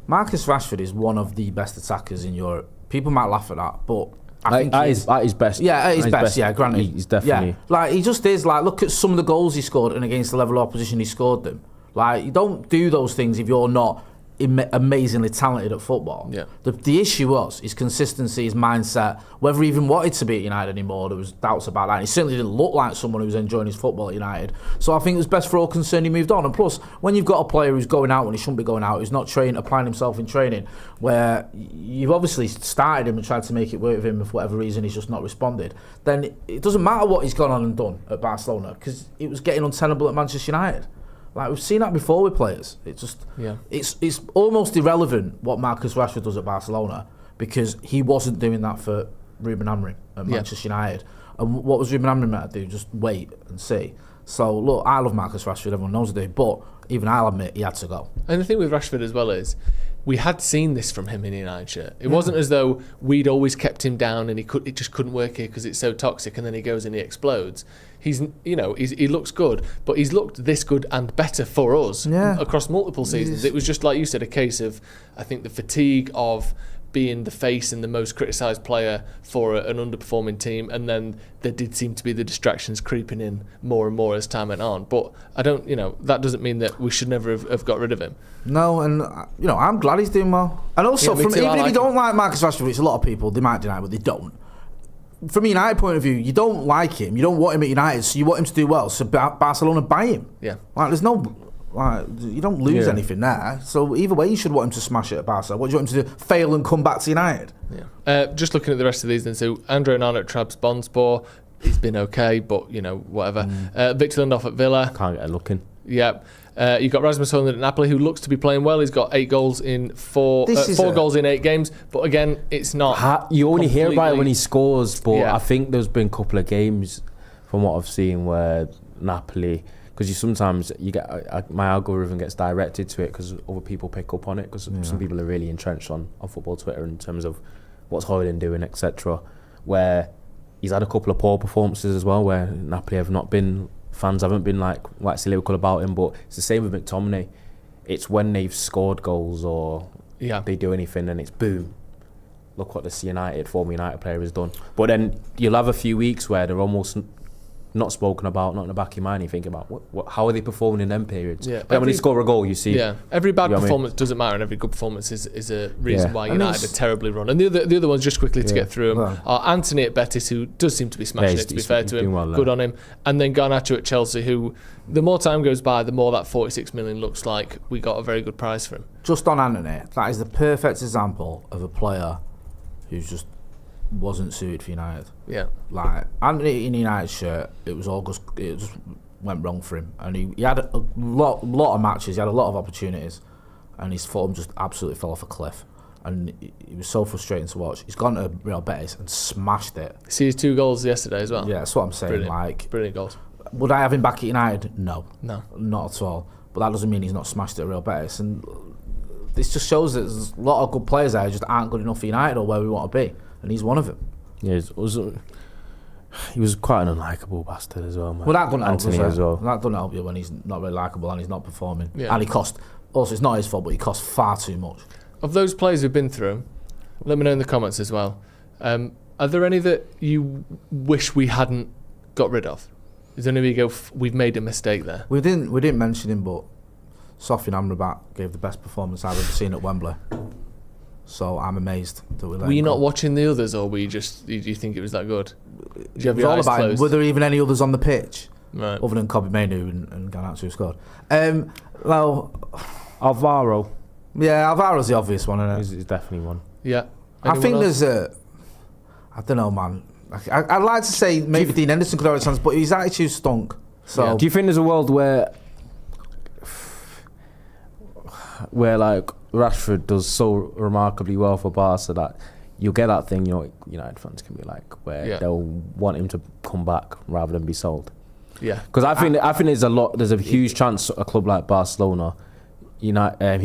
Marcus Rashford is one of the best attackers in Europe. People might laugh at that, but I think at his best. Yeah, at his best, granted. He's definitely... Yeah, like, he just is. Like, look at some of the goals he scored and against the level of opposition he scored them. Like, you don't do those things if you're not amazingly talented at football. Yeah. The issue was his consistency, his mindset, whether he even wanted to be at United anymore. There was doubts about that. And he certainly didn't look like someone who was enjoying his football at United. So I think it was best for all concerned he moved on. And plus, when you've got a player who's going out when he shouldn't be going out, who's not applying himself in training, where you've obviously started him and tried to make it work with him, for whatever reason he's just not responded, then it doesn't matter what he's gone on and done at Barcelona, because it was getting untenable at Manchester United. Like, we've seen that before with players. It's almost irrelevant what Marcus Rashford does at Barcelona, because he wasn't doing that for Ruben Amorim at Manchester United. And what was Ruben Amorim meant to do? Just wait and see. So look, I love Marcus Rashford, everyone knows I do, but even I'll admit he had to go. And the thing with Rashford as well is, we had seen this from him in the United shirt. It wasn't as though we'd always kept him down and it just couldn't work here because it's so toxic, and then he goes and he explodes. He looks good, but he's looked this good and better for us across multiple seasons. It was just, like you said, a case of, I think, the fatigue of being the face and the most criticised player for an underperforming team, and then there did seem to be the distractions creeping in more and more as time went on. But I don't, that doesn't mean that we should never have got rid of him. No, and I'm glad he's doing well. And also, even if you don't like Marcus Rashford, which a lot of people, they might deny, but they don't. From a United point of view, you don't like him, you don't want him at United, so you want him to do well. So Barcelona buy him. Yeah, like there's no. You don't lose anything there. So either way, you should want him to smash it at Barca. What do you want him to do? Fail and come back to United? Yeah. Just looking at the rest of these then. So Andre Onana at Trabzonspor, he's been okay, but whatever. Victor Lindelof at Villa. Can't get a look in. Yeah. You've got Rasmus Højlund at Napoli, who looks to be playing well. He's got 8 goals in 4 goals in 8 games. But again, it's not. You only hear about it when he scores, but I think there's been a couple of games from what I've seen where Napoli, because sometimes you get my algorithm gets directed to it because other people pick up on it, because some people are really entrenched on football Twitter in terms of what's Højlund doing, etc. Where he's had a couple of poor performances as well, where Napoli have not been. Fans haven't been waxy lyrical about him, but it's the same with McTominay. It's when they've scored goals or they do anything, and it's boom. Look what this former United player has done. But then you'll have a few weeks where they're almost not spoken about, not in the back of your mind. You think about how are they performing in them periods? Yeah. But when they score a goal, you see. Yeah. Every bad performance doesn't matter, and every good performance is a reason why United are terribly run. And the other ones, just quickly to get through them, are Anthony at Betis, who does seem to be smashing it. To be fair to him, good on him. And then Garnacho at Chelsea, who the more time goes by, the more that 46 million looks like we got a very good price for him. Just on Anthony, that is the perfect example of a player who's just wasn't suited for United. Yeah, like Anthony in United shirt, it just went wrong for him, and he had a lot of matches, he had a lot of opportunities, and his form just absolutely fell off a cliff, and it was so frustrating to watch. He's gone to Real Betis and smashed it. See his 2 goals yesterday as well. Yeah, that's what I'm saying. Brilliant goals. Would I have him back at United? No, not at all. But that doesn't mean he's not smashed it at Real Betis, and this just shows that there's a lot of good players there who just aren't good enough for United or where we want to be. And he's one of them. Yeah, He was quite an unlikable bastard as well, man. Well, that doesn't help, Anthony as well. That doesn't help you when he's not very likeable and he's not performing. Yeah. And he cost. Also, it's not his fault, but he cost far too much. Of those players who've been through, let me know in the comments as well. Are there any that you wish we hadn't got rid of? Is there any where you go, we've made a mistake there? We didn't mention him, but Sofian Amrabat gave the best performance I've ever seen at Wembley. So I'm amazed that we let Were you him not go. watching the others, or were you just? Do you think it was that good? Did you have It was your all eyes about him. closed? Were there even any others on the pitch? Right. Other than Kobe Mainu and Garnacho who scored. Well, Alvaro. Yeah, Alvaro's the obvious one, isn't it? He's definitely one. Yeah. I think Anyone else? there's I don't know, man. I'd like to say maybe Dean Henderson could have a chance, but his attitude stunk. So Yeah. Do you think there's a world where like Rashford does so remarkably well for Barca that you'll get that thing, United fans can be like, where they'll want him to come back rather than be sold? Yeah. Because I think there's a huge chance a club like Barcelona, he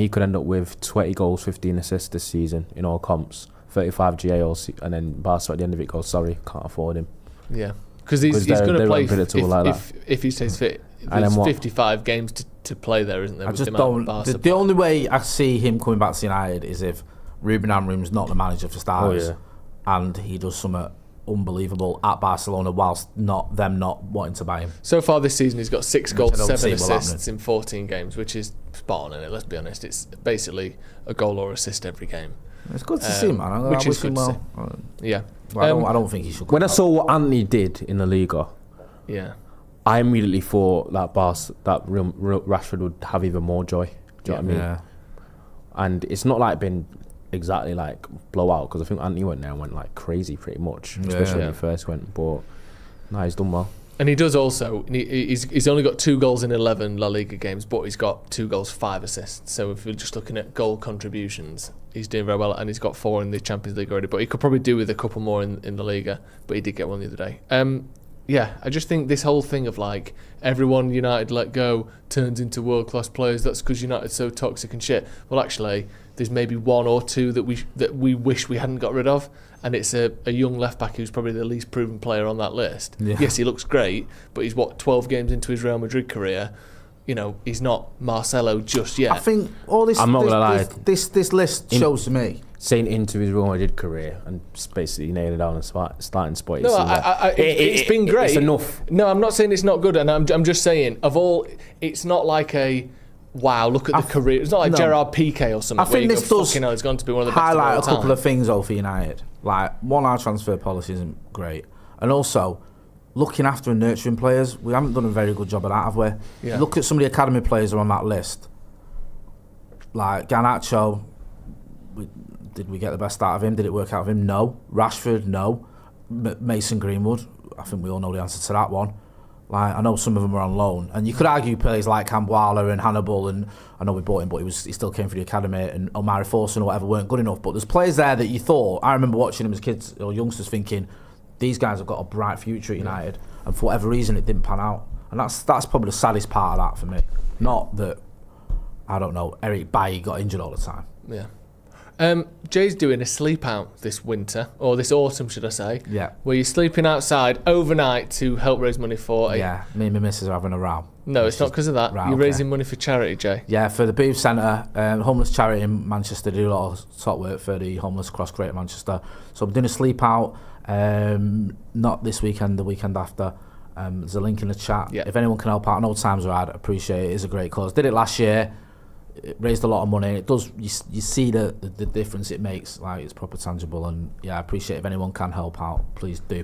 could end up with 20 goals, 15 assists this season in all comps, 35 GAs, and then Barca at the end of it goes, sorry, can't afford him. Yeah. Because he's going to play if he stays fit. And There's then 55 games to play there, isn't there? I just don't. The only way I see him coming back to United is if Ruben Amorim's not the manager for starters, and he does something unbelievable at Barcelona whilst not wanting to buy him. So far this season, he's got 6 goals, 7 assists in 14 games, which is spot on, isn't it? Let's be honest. It's basically a goal or assist every game. It's good to see, man. Which is good to see. Yeah. Well, I don't think he should. When I saw what Anthony did in the Liga, I immediately thought that Rashford would have even more joy. Do you know what I mean? Yeah. And it's not like been exactly like blowout, because I think Anthony went there and went like crazy pretty much, especially when he first went. But no, he's done well. And he does also. He's only got 2 goals in 11 La Liga games, but he's got 2 goals, 5 assists. So if we're just looking at goal contributions, he's doing very well, and he's got 4 in the Champions League already. But he could probably do with a couple more in the Liga. But he did get one the other day. I just think this whole thing of like everyone United let go turns into world-class players. That's because United's so toxic and shit. Well, actually, there's maybe 1 or 2 that we wish we hadn't got rid of, and it's a young left-back who's probably the least proven player on that list. Yeah. Yes, he looks great, but he's 12 games into his Real Madrid career. He's not Marcelo just yet. I think all this. I'm not gonna lie. This list shows to me. Saying into his Real Madrid career and basically nailing it down and starting spot. No, it's been great. It's enough. No, I'm not saying it's not good, and I'm just saying it's not like a wow. Look at the career. It's not like Gerard Piqué or something. I think this does it's going to be one of the best highlight of all a couple of things though for United. Like, one, our transfer policy isn't great, and also looking after and nurturing players. We haven't done a very good job of that, have we? Yeah. Look at some of the academy players who are on that list. Like Garnacho. Did we get the best out of him? Did it work out of him? No. Rashford, no. Mason Greenwood, I think we all know the answer to that one. Like, I know some of them were on loan, and you could argue players like Cambuala and Hannibal, and I know we bought him, but he still came through the academy, and Omari Forson or whatever weren't good enough. But there's players there that you thought. I remember watching them as kids or youngsters, thinking these guys have got a bright future at United, and for whatever reason it didn't pan out. And that's probably the saddest part of that for me. Not that, I don't know, Eric Bailly got injured all the time. Yeah. Jay's doing a sleep out this winter, or this autumn, should I say? Yeah. Where you're sleeping outside overnight to help raise money for. Yeah, me and my missus are having a row. No, it's not because of that. You're raising money for charity, Jay. Yeah, for the Booth Centre, homeless charity in Manchester. They do a lot of top work for the homeless across Greater Manchester. So I'm doing a sleep out, not this weekend, the weekend after. There's a link in the chat. Yeah. If anyone can help out, I know times are hard, I appreciate it. It's a great cause. Did it last year. It raised a lot of money. It does. You see the difference it makes. Like, it's proper tangible, and I appreciate if anyone can help out, please do.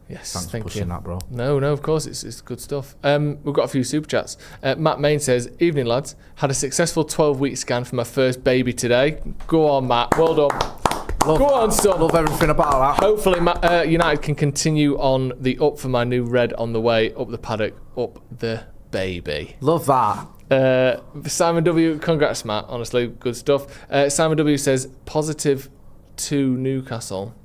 Yes, thanks for pushing that, bro. No, of course, it's good stuff. We've got a few super chats. Matt Main says, "Evening lads, had a successful 12-week scan for my first baby today." Go on, Matt. Well done. Go on, son. Love everything about that. Hopefully, United can continue on the up for my new red on the way up the paddock, up the baby. Love that. Simon W, congrats Matt, honestly good stuff. Simon W says positive to Newcastle,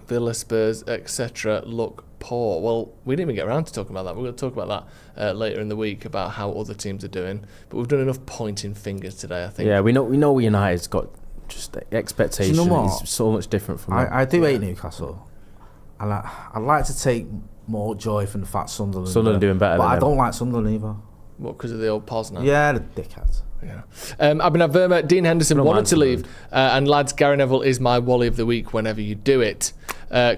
Villa, Spurs, etc. look poor. Well, we didn't even get around to talking about that. We're going to talk about that later in the week, about how other teams are doing, but we've done enough pointing fingers today, I think. Yeah, we know United's got just the expectation is so much different from I do hate Newcastle, I'd like to take more joy from the fact Sunderland are doing better. But I don't like Sunderland either. What, because of the old pause now? Yeah, the dickheads. Yeah. Abhinav Verma, Dean Henderson wanted to leave. And lads, Gary Neville is my Wally of the week whenever you do it.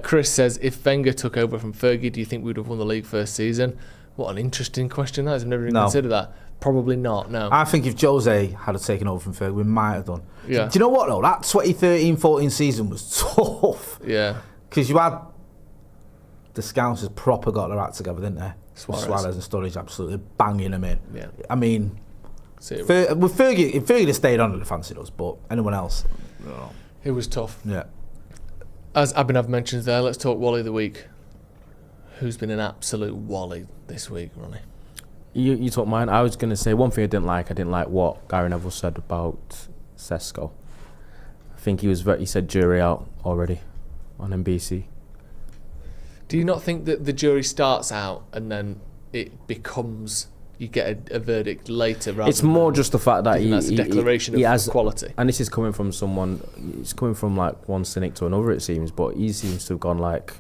Chris says, if Wenger took over from Fergie, do you think we would have won the league first season? What an interesting question that is. I've never even considered that. Probably not, no. I think if Jose had taken over from Fergie, we might have done. Yeah. Do you know what, though? That 2013-14 season was tough. Yeah. Because you had the Scousers proper got their act together, didn't they? Suarez and Sturridge absolutely banging them in. Yeah. I mean, with Fergie, if Fergie had stayed on, I'd fancy us, but anyone else, no. It was tough. Yeah. As Abhinav mentions there, let's talk Wally of the week. Who's been an absolute Wally this week, Ronnie? You talk mine. I was going to say one thing I didn't like what Gary Neville said about Sesko. I think he said jury out already on NBC. Do you not think that the jury starts out and then it becomes, you get a verdict later? Rather it's more just the fact that that's a declaration of quality. And this is coming from someone. It's coming from like one cynic to another, it seems. But he seems to have gone like.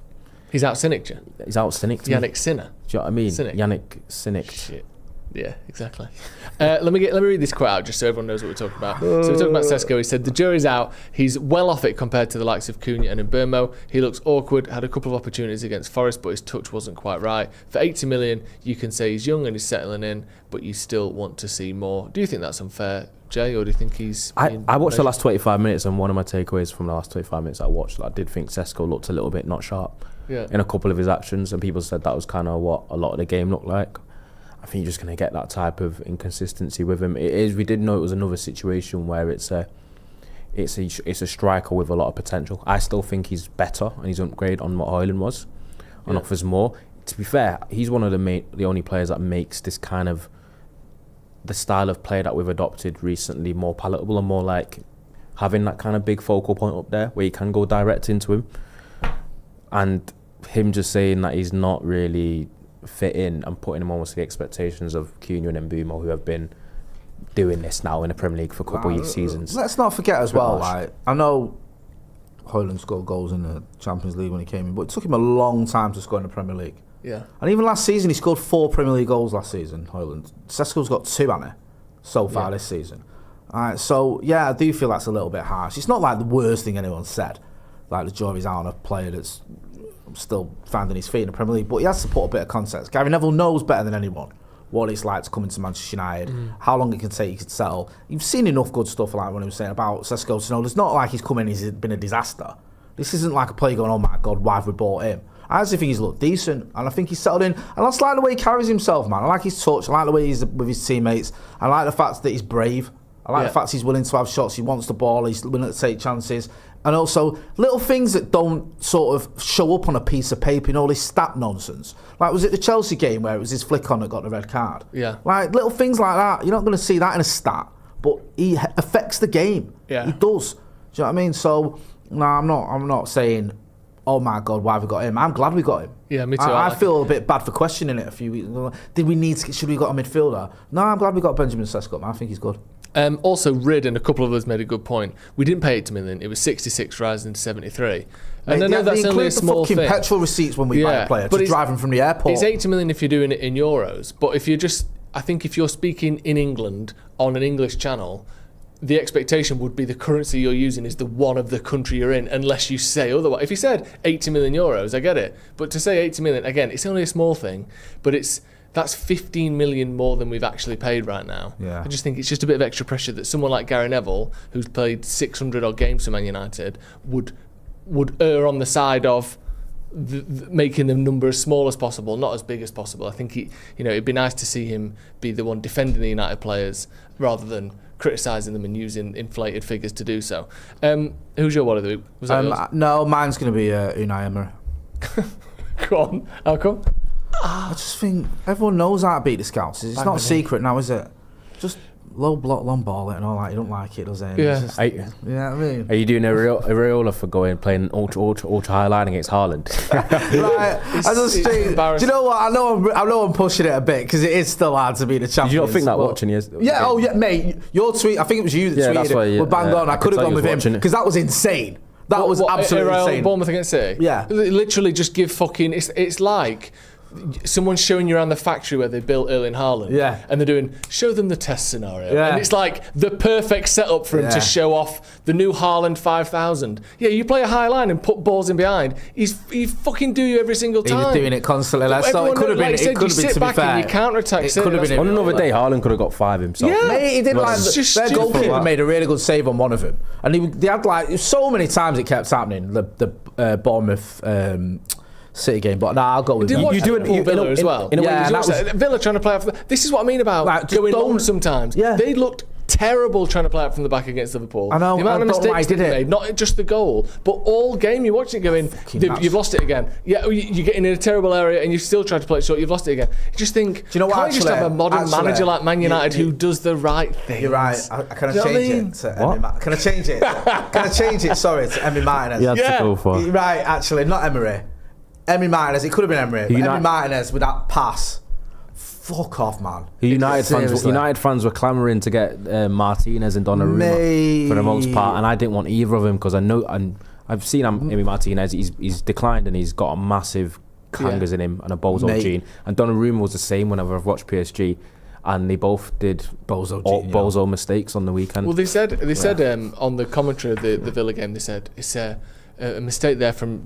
He's out cynic, you? He's out cynic. Yannick Sinner. Do you know what I mean? Cynic. Yannick cynic. Shit. Yeah, exactly. Let me read this quote out just so everyone knows what we're talking about. So we're talking about Sesko. He said, the jury's out. He's well off it compared to the likes of Cunha and Mbeumo. He looks awkward, had a couple of opportunities against Forest, but his touch wasn't quite right. For 80 million, you can say he's young and he's settling in, but you still want to see more. Do you think that's unfair, Jay, or do you think he's... I watched the last 25 minutes, and one of my takeaways from the last 25 minutes I watched, I did think Sesko looked a little bit not sharp in a couple of his actions, and people said that was kind of what a lot of the game looked like. I think you're just going to get that type of inconsistency with him. It is. We did know it was another situation where it's a striker with a lot of potential. I still think he's better and he's upgraded on what Højlund was, and offers more. To be fair, he's one of the only players that makes this kind of the style of play that we've adopted recently more palatable and more like having that kind of big focal point up there where you can go direct into him. And him just saying that he's not really fit in and putting him almost to the expectations of Cunha and Mbeumo, who have been doing this now in the Premier League for a couple of seasons. Let's not forget as well, like, I know Højlund scored goals in the Champions League when he came in, but it took him a long time to score in the Premier League. Yeah. And even last season, he scored 4 Premier League goals last season, Højlund. Sesko's got 2, hasn't he, so far this season. So, yeah, I do feel that's a little bit harsh. It's not like the worst thing anyone said, like the jury's out on a player that's still finding his feet in the Premier League, but he has to put a bit of context. Gary Neville knows better than anyone what it's like to come into Manchester United, how long it can take you to settle. You've seen enough good stuff, like when he was saying about Sesko, to know it's not like he's come in, he's been a disaster. This isn't like a player going, oh my God, why have we bought him? I actually think he's looked decent, and I think he's settled in, and I just like the way he carries himself, man. I like his touch, I like the way he's with his teammates, I like the fact that he's brave, I like the fact he's willing to have shots, he wants the ball, he's willing to take chances. And also, little things that don't sort of show up on a piece of paper, all this stat nonsense. Like, was it the Chelsea game where it was his flick on that got the red card? Yeah. Like, little things like that. You're not going to see that in a stat, but he affects the game. Yeah. He does. Do you know what I mean? So, no, I'm not saying, oh my God, why have we got him? I'm glad we got him. Yeah, me too. I feel a bit bad for questioning it a few weeks ago. Should we got a midfielder? No, I'm glad we got Benjamin Sesko, man. I think he's good. Also, Rid and a couple of us made a good point. We didn't pay 80 million. It was 66 rising to 73. And I know that's only a small thing. Petrol receipts when we buy a player to drive him from the airport. It's 80 million if you're doing it in euros. But if you're I think if you're speaking in England on an English channel, the expectation would be the currency you're using is the one of the country you're in, unless you say otherwise. If you said 80 million euros, I get it. But to say 80 million, again, it's only a small thing, but that's 15 million more than we've actually paid right now. Yeah. I just think it's just a bit of extra pressure that someone like Gary Neville, who's played 600 odd games for Man United, would err on the side of making the number as small as possible, not as big as possible. I think it'd be nice to see him be the one defending the United players rather than criticising them and using inflated figures to do so. Who's your Wally of the week? Was that yours? No, mine's going to be Unai Emery. Go on. How come? I just think everyone knows how to beat the Scouts. It's not a secret now, is it? Just low block, long ball it and all that. You don't like it, does it? Yeah. I mean. Are you doing Areola for playing ultra high line against Haaland? Do you know what? I know I'm pushing it a bit because it is still hard to be the champions. Did you not think that watching you? Yeah. Oh yeah, mate. Your tweet. I think it was you that tweeted it. We're bang on. I could have gone with him because that was insane. That was absolutely insane. Bournemouth against City? Yeah. Literally just give fucking... It's like... someone's showing you around the factory where they built Erling Haaland. Yeah. And they're doing, show them the test scenario. Yeah. And it's like the perfect setup for him to show off the new Haaland 5000. Yeah, you play a high line and put balls in behind. He fucking do you every single time. He was doing it constantly. It could have been, like it could have been, to be fair. You counter-attack. It could have been. On another day, Haaland could have got 5 himself. Yeah. Mate, he did their goalkeeper made a really good save on one of them. And they had so many times it kept happening, the Bournemouth... City game, but I'll go with you. You do it Villa as well. Villa trying to play out. This is what I mean about going long sometimes. Yeah. They looked terrible trying to play out from the back against Liverpool. I know. The amount of mistakes they made, not just the goal, but all game you're watching it going, you've lost it again. Yeah, you're getting in a terrible area and you still try to play it short, you've lost it again. You just think, do you know what, can't you just have a modern manager like Man United who does the right thing? You're right. Can I change it to Emmy? Can I change it? Can I change it? Sorry, to Emmy Martinez. You had to go for. You're right, actually, not Emery. Emmy Martinez, it could have been Emery. Emmy Martinez with that pass. Fuck off, man. United fans were clamouring to get Martinez and Donnarumma for the most part, and I didn't want either of them because I know, and I've seen Emmy Martinez. He's declined and he's got a massive hangers in him and a bozo gene. And Donnarumma was the same whenever I've watched PSG, and they both did bozo mistakes on the weekend. Well, they said on the commentary of the Villa game, they said it's a mistake there from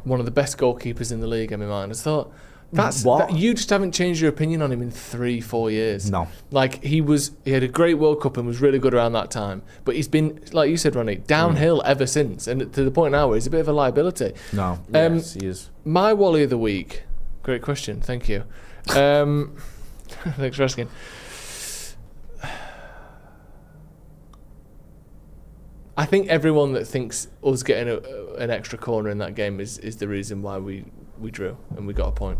one of the best goalkeepers in the league, Emmy Martinez. I thought, you just haven't changed your opinion on him in 3-4 years. No. Like, he had a great World Cup and was really good around that time. But he's been, like you said, Ronnie, downhill ever since. And to the point now where he's a bit of a liability. No. Yes, he is. My Wally of the week. Great question. Thank you. Thanks for asking. I think everyone that thinks us getting an extra corner in that game is the reason why we drew and we got a point.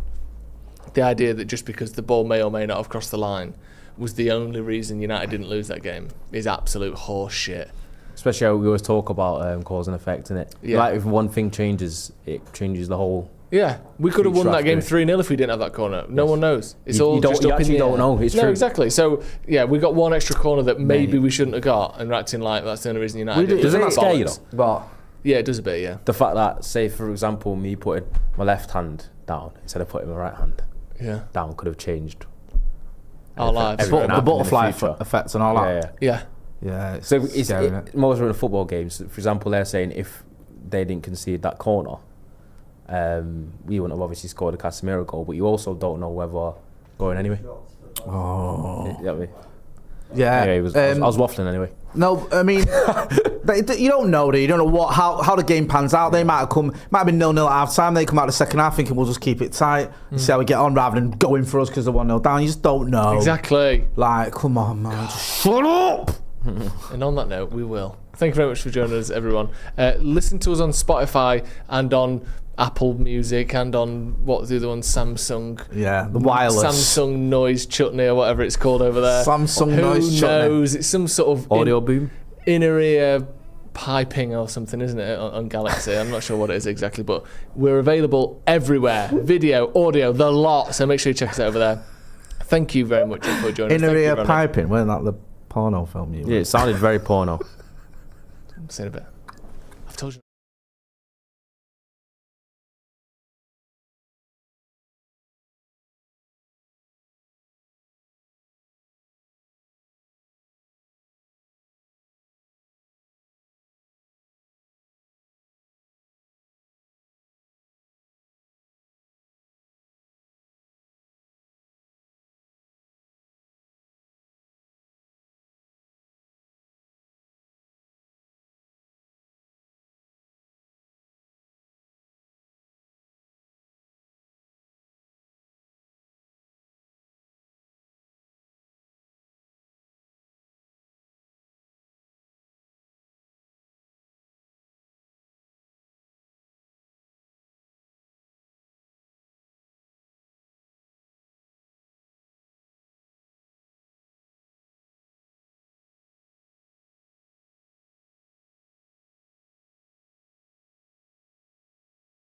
The idea that just because the ball may or may not have crossed the line was the only reason United didn't lose that game is absolute horse shit. Especially how we always talk about cause and effect, innit? Yeah. Like if one thing changes, it changes the whole. Yeah, we could have won that game 3-0 if we didn't have that corner. No one knows. It's all just up in the air. Don't know. It's true. No, exactly. So yeah, we got one extra corner that maybe we shouldn't have got, and we're acting like that's the only reason United did. Doesn't that scare you though? But yeah, it does a bit. Yeah. The fact that, say for example, me putting my left hand down instead of putting my right hand down could have changed our lives. The butterfly effects and all that. Yeah. Yeah. So it's most of the football games. For example, they're saying if they didn't concede that corner, we wouldn't have obviously scored a Casemiro goal, but you also don't know whether going anyway. Oh. Yeah. Anyway, I was waffling anyway. No, I mean, you don't know, do you? You don't know how the game pans out. They might have been 0-0 at half time. They come out the second half thinking we'll just keep it tight, see how we get on, rather than going for us because they're 1-0 down. You just don't know. Exactly. Like, come on, man, just shut up. And on that note, we will. Thank you very much for joining us, everyone. Listen to us on Spotify and on Apple Music and on what's the other one, Samsung. Yeah, the wireless. Samsung Noise Chutney or whatever it's called over there. Samsung Noise Chutney. Who knows? It's some sort of audio boom, inner ear piping or something, isn't it? On Galaxy, I'm not sure what it is exactly, but we're available everywhere. Video, audio, the lot. So make sure you check us out over there. Thank you very much for joining us. Inner ear piping. Wasn't that the porno film? Yeah, it sounded very porno. See you in a bit.